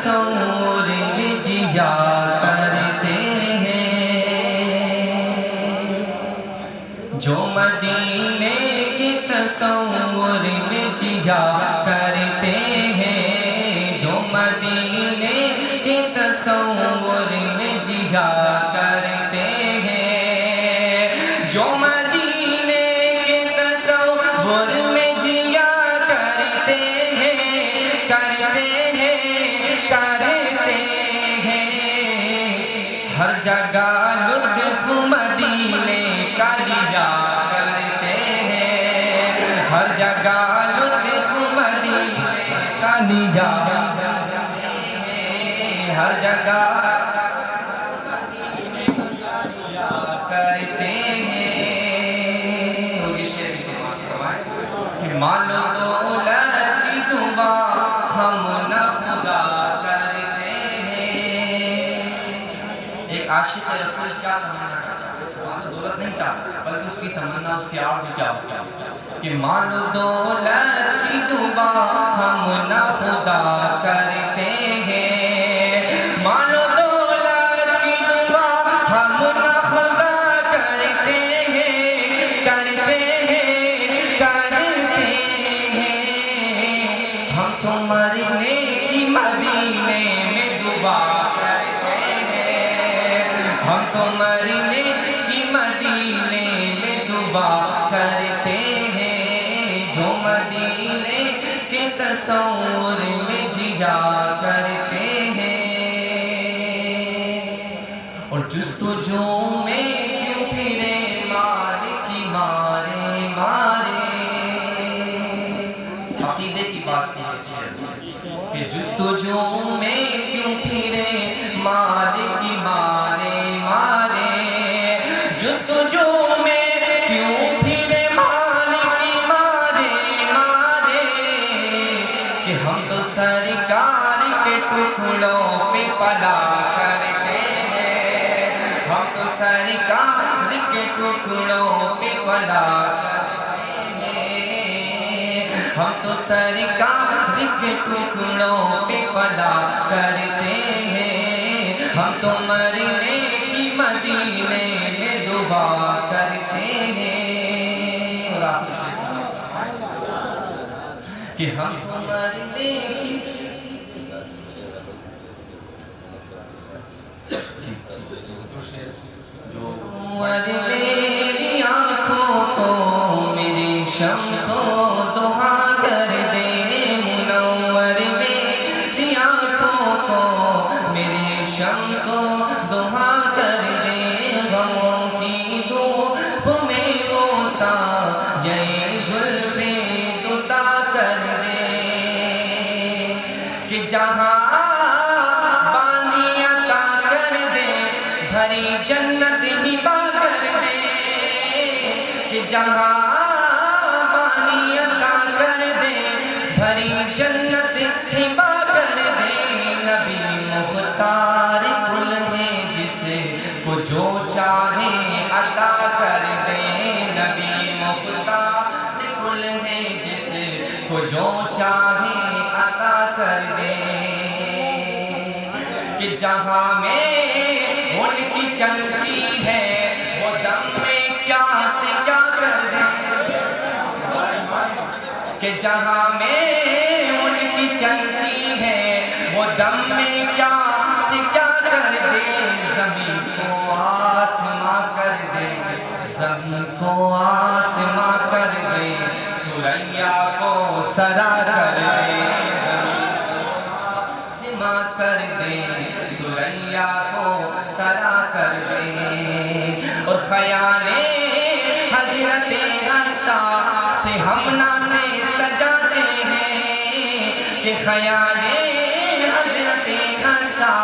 تصور میں جیا کرتے ہیں، جو مدینے کے تصور میں جیا کرتے ہیں، جو مدینے کے تصور میں جیا کرتے ہیں، جو مدینے کے تصور میں جیا کرتے ہیں، کرتے ہیں، ہر جگہ لطف مدینے کا لیا کرتے ہیں، ہر جگہ لطف مدینے کا لیا کرتے ہیں، ہر جگہ مدینے کا لیا کرتے ہیں۔ اور یہ شعر سے کہ مال و دولت کی دعا ہم نہ خدا کرتے ہیں۔ ایک عاشق رسول کیا تمنا کرتا ہے؟ مال و دولت نہیں چاہتا بلکہ اس کی تمنا، اس کی آرزو کیا ہوتی ہے کہ مال و دولت کی دعا ہم نہ خدا کرتے ہیں، مال و دولت کی دعا ہم نہ خدا کرتے ہیں، کرتے ہیں، کرتے ہیں، ہم تو مرنے کی مدینے میں دعا کرتے ہیں، ہم تو مرنے کی مدینے میں دعا کرتے ہیں، جو مدینے کے تصور میں جیا کرتے ہیں۔ اور جستجو میں کیوں پھرے مال کی مارے مارے، عقیدے کی بات نہیں کہ جستجو میں کیوں پھرے مال کی مارے مارے، جستجو میں کیوں پھرے مال کی مارے مارے، کہ ہم تو سرکار کے ٹکڑوں پہ پلا کرتے ہیں، ہم تو سرکار کے ٹکڑوں پہ پلا کرتے ہیں، ہم تو سرکار کے ٹکڑوں پہ پلا کرتے ہیں، ہم تو مرنے کی مدینے میں دعا کرتے ہیں۔ اور آخر شعر کہ ہم تو مرنے کی میری آنکھوں کو میری شمس و ضحیٰ کر دے، منور میری آنکھوں کو میری شمس و ضحیٰ کر دے، غموں کی دھوپ میں وہ سایہ زلف دتا کر دے، کہ جہاں بانی عطا کر دے، بھری جنت ہبا کر دے، کہ جہاں بانی عطا کر دے، بھری جنت ہبا کر دے، نبی مختار کل ہے جس کو جو چاہے عطا کر دے، نبی مختار کل ہے جس کو جو چاہے عطا کر دے، کہ جہاں میں ان کی چلتی ہے وہ دم میں کیا سے کیا کر دے، کہ جہاں میں ان کی چلتی ہے وہ دم میں کیا سے کیا کر دے، زمین کو آسماں کر دے، زمین کو آسماں کر دے، سریا کو سرا کر دے، زمین کو آسماں کر دے، سریا کو سرا کر دے، اور خیال حضرت عیسیٰ سے ہم نعتیں سجاتے ہیں، کہ خیال حضرت عیسیٰ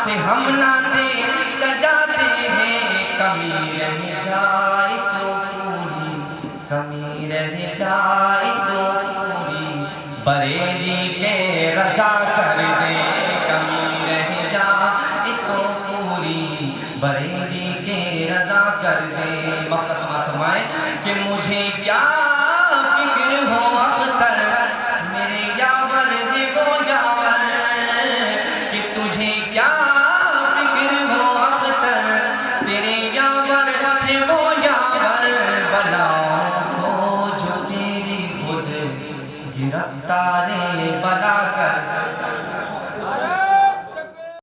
سے ہم نعتیں سجاتے ہیں، کمی رہ جائے تو پوری، کمی رہ جائے تو پوری بریلی کے رضا کر دے، کمی رہ جائے تو پوری بریلی کے رضا کر دے۔ مقدس سماعت فرمائیں کہ مجھے کیا فکر ہو اختر میرے یاور ہے وہ جاور، رفتار بلا